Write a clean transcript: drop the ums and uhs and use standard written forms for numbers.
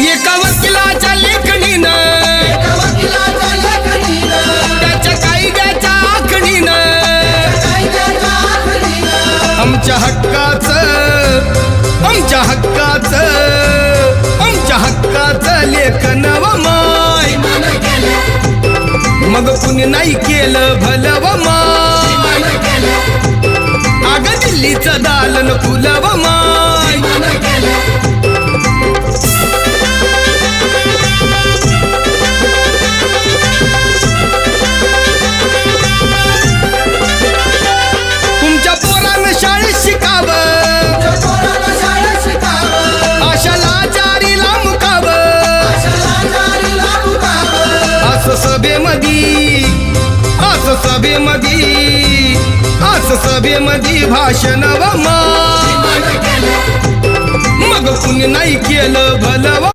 एका वकिलाच्या लेखणीनं त्याच्या कायद्याच्या आखणीनं आमच्या हक्काचं लेखन व माय मग कुणी नाही केलं भलं व माय अग दिल्लीचं दालन फुलं व माय तुमच्या पोरानं शाळेत शिकावं आशाला जारीला मुकावं असं सभेमधी भाषण व माय मग कुणी नाही केलं भलं